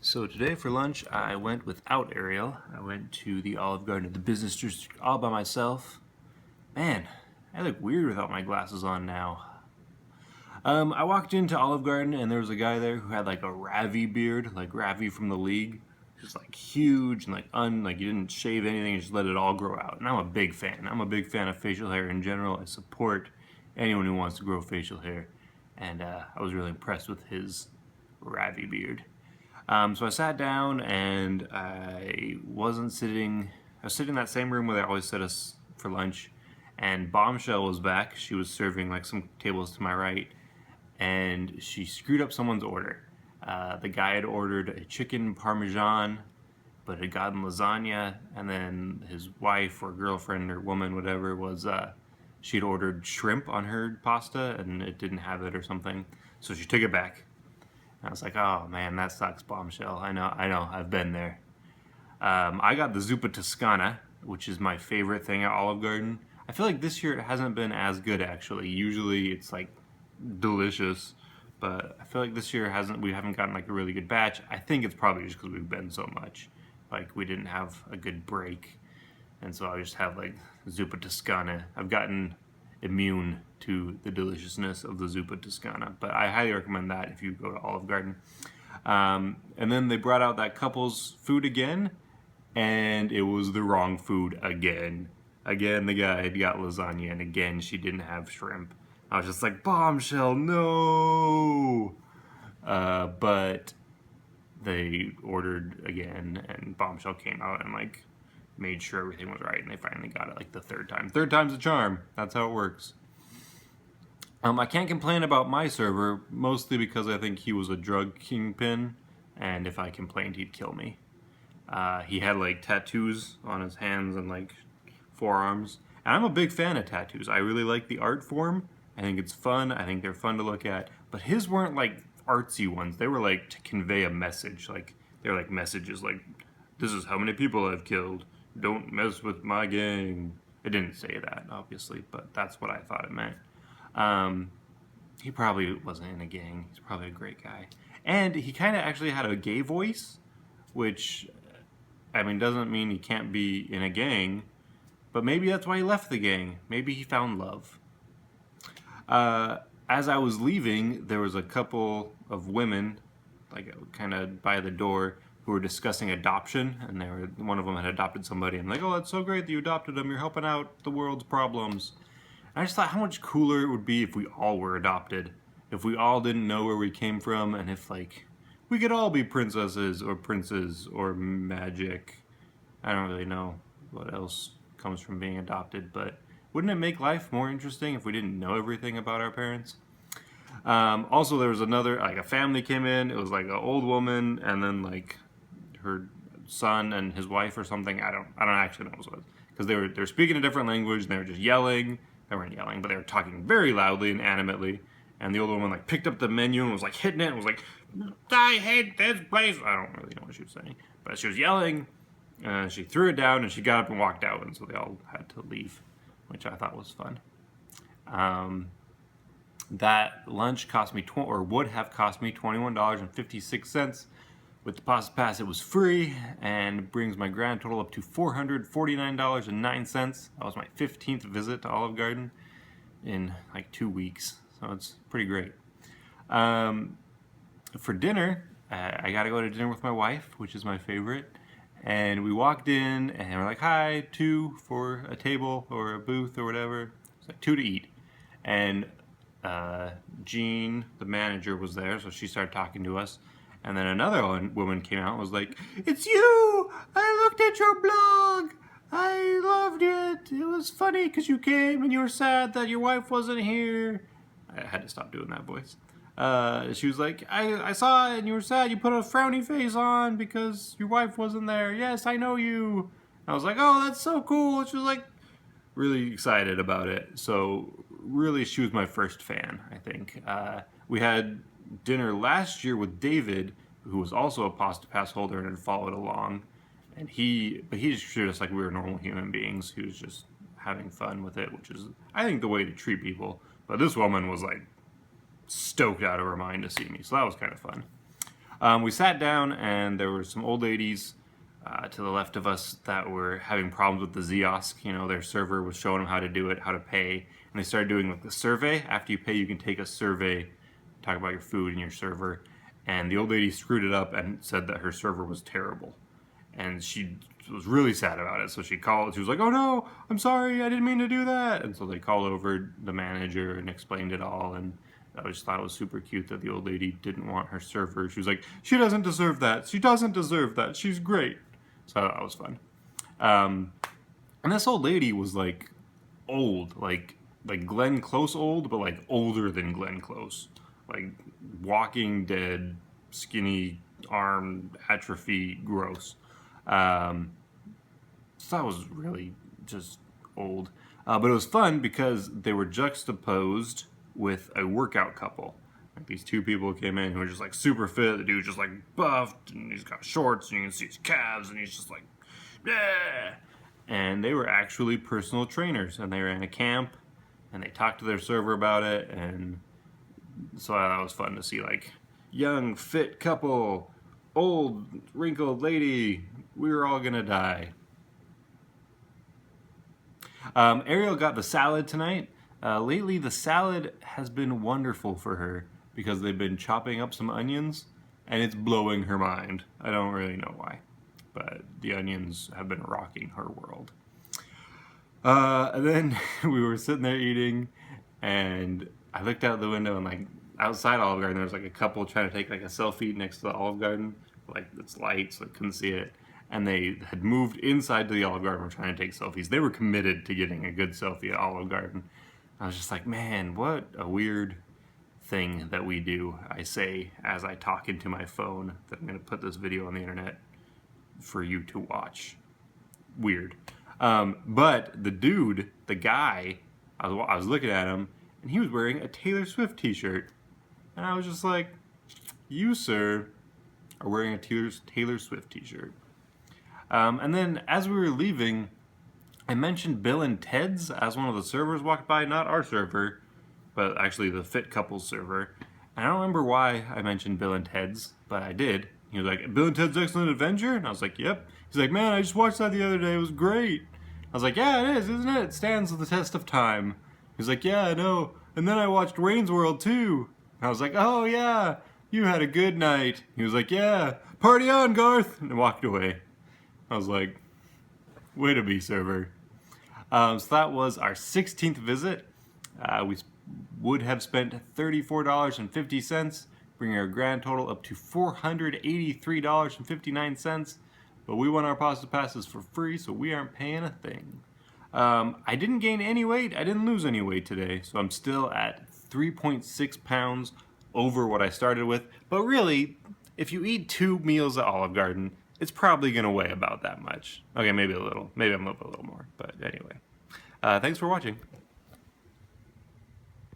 So today for lunch, I went without Ariel. I went to the Olive Garden at the business district all by myself. Man, I look weird without my glasses on now. I walked into Olive Garden and there was a guy there who had like a Ravi beard, like Ravi from the league. Just like huge and like he didn't shave anything, he just let it all grow out. And I'm a big fan. I'm a big fan of facial hair in general. I support anyone who wants to grow facial hair. And I was really impressed with his Ravi beard. So I sat down and I was sitting in that same room where they always set us for lunch. And Bombshell was back. She was serving like some tables to my right. And she screwed up someone's order. The guy had ordered a chicken parmesan, but had gotten lasagna. And then his wife or girlfriend or woman, whatever it was, she'd ordered shrimp on her pasta and it didn't have it or something. So she took it back. I was like, oh man, that sucks, Bombshell. I know, I've been there. I got the zuppa toscana, which is my favorite thing at Olive Garden. I feel like this year it hasn't been as good actually. Usually it's like delicious, but I feel like this year we haven't gotten like a really good batch. I think it's probably just because we've been so much. Like we didn't have a good break, and so I just have like zuppa toscana. I've gotten immune to the deliciousness of the zuppa toscana, but I highly recommend that if you go to Olive Garden. And then they brought out that couple's food again, and it was the wrong food again. Again, the guy had got lasagna, and again, she didn't have shrimp. I was just like, Bombshell, no! But they ordered again, and Bombshell came out and like made sure everything was right, and they finally got it like the third time. Third time's a charm. That's how it works. I can't complain about my server, mostly because I think he was a drug kingpin, and if I complained, he'd kill me. He had like tattoos on his hands and like forearms, and I'm a big fan of tattoos. I really like the art form. I think it's fun. I think they're fun to look at, but his weren't like artsy ones. They were like to convey a message. Like they're like messages like, this is how many people I've killed. Don't mess with my gang. It didn't say that, obviously, but that's what I thought it meant. He probably wasn't in a gang. He's probably a great guy. And he kind of actually had a gay voice, which, I mean, doesn't mean he can't be in a gang, but maybe that's why he left the gang. Maybe he found love. As I was leaving, there was a couple of women, like kind of by the door, who were discussing adoption, and one of them had adopted somebody, and like, oh, that's so great that you adopted them. You're helping out the world's problems. And I just thought how much cooler it would be if we all were adopted, if we all didn't know where we came from, and if like we could all be princesses or princes or magic. I don't really know what else comes from being adopted, but wouldn't it make life more interesting if we didn't know everything about our parents? Also, there was another, like a family came in. It was like an old woman, and then like her son and his wife or something. I don't actually know what it was, because they were speaking a different language and they were just yelling. They weren't yelling, but they were talking very loudly and animately. And the old woman like picked up the menu and was like hitting it and was like, I hate this place. I don't really know what she was saying, but she was yelling. She threw it down and she got up and walked out, and so they all had to leave, which I thought was fun. That lunch cost me would have cost me $21.56. With the Pasta Pass, it was free and brings my grand total up to $449.09. That was my 15th visit to Olive Garden in like 2 weeks, so it's pretty great. For dinner, I got to go to dinner with my wife, which is my favorite. And we walked in and we're like, hi, 2 for a table or a booth or whatever. It's like 2 to eat. And Jean, the manager, was there, so she started talking to us. And then another woman came out and was like, it's you! I looked at your blog! I loved it! It was funny because you came and you were sad that your wife wasn't here. I had to stop doing that voice. She was like, I saw it and you were sad. You put a frowny face on because your wife wasn't there. Yes, I know you. I was like, oh, that's so cool. She was like really excited about it. So really, she was my first fan, I think. We had dinner last year with David, who was also a Pasta Pass holder and had followed along. And he just treated us like we were normal human beings. He was just having fun with it, which is, I think, the way to treat people. But this woman was like stoked out of her mind to see me, so that was kind of fun. We sat down, and there were some old ladies to the left of us that were having problems with the Ziosk. You know, their server was showing them how to do it, how to pay, and they started doing like the survey. After you pay, you can take a survey, talk about your food and your server. And the old lady screwed it up and said that her server was terrible, and she was really sad about it. So she called. She was like, "Oh no, I'm sorry, I didn't mean to do that." And so they called over the manager and explained it all. And I just thought it was super cute that the old lady didn't want her server. She was like, "She doesn't deserve that. She doesn't deserve that. She's great." So that was fun. And this old lady was like old, like Glenn Close old, but like older than Glenn Close, like Walking Dead, skinny arm atrophy, gross. So that was really just old, but it was fun because they were juxtaposed with a workout couple. Like these two people came in who were just like super fit. The dude's just like buffed, and he's got shorts, and you can see his calves, and he's just like, yeah. And they were actually personal trainers, and they were in a camp, and they talked to their server about it, and so that was fun to see, like, young, fit couple, old, wrinkled lady, we were all gonna die. Ariel got the salad tonight. Lately, the salad has been wonderful for her because they've been chopping up some onions, and it's blowing her mind. I don't really know why, but the onions have been rocking her world. And then we were sitting there eating, and I looked out the window, and like outside Olive Garden, there was like a couple trying to take like a selfie next to the Olive Garden. Like it's light, so I couldn't see it. And they had moved inside to the Olive Garden, were trying to take selfies. They were committed to getting a good selfie at Olive Garden. I was just like, man, what a weird thing that we do. I say as I talk into my phone that I'm going to put this video on the internet for you to watch. Weird. But the dude, the guy, I was looking at him, and he was wearing a Taylor Swift t-shirt. And I was just like, you, sir, are wearing a Taylor Swift t-shirt. And then as we were leaving, I mentioned Bill and Ted's as one of the servers walked by, not our server, but actually the Fit Couples server. And I don't remember why I mentioned Bill and Ted's, but I did. He was like, Bill and Ted's Excellent Adventure? And I was like, yep. He's like, man, I just watched that the other day. It was great. I was like, yeah, it is, isn't it? It stands the test of time. He's like, yeah, I know. And then I watched Wayne's World too. And I was like, oh yeah, you had a good night. He was like, yeah, party on, Garth. And walked away. I was like, way to be, server. So that was our 16th visit. We would have spent $34.50, bringing our grand total up to $483.59. But we won our pasta passes for free, so we aren't paying a thing. I didn't gain any weight. I didn't lose any weight today, so I'm still at 3.6 pounds over what I started with. But really, if you eat 2 meals at Olive Garden, it's probably going to weigh about that much. Okay, maybe a little. Maybe I'm up a little more. But anyway, thanks for watching.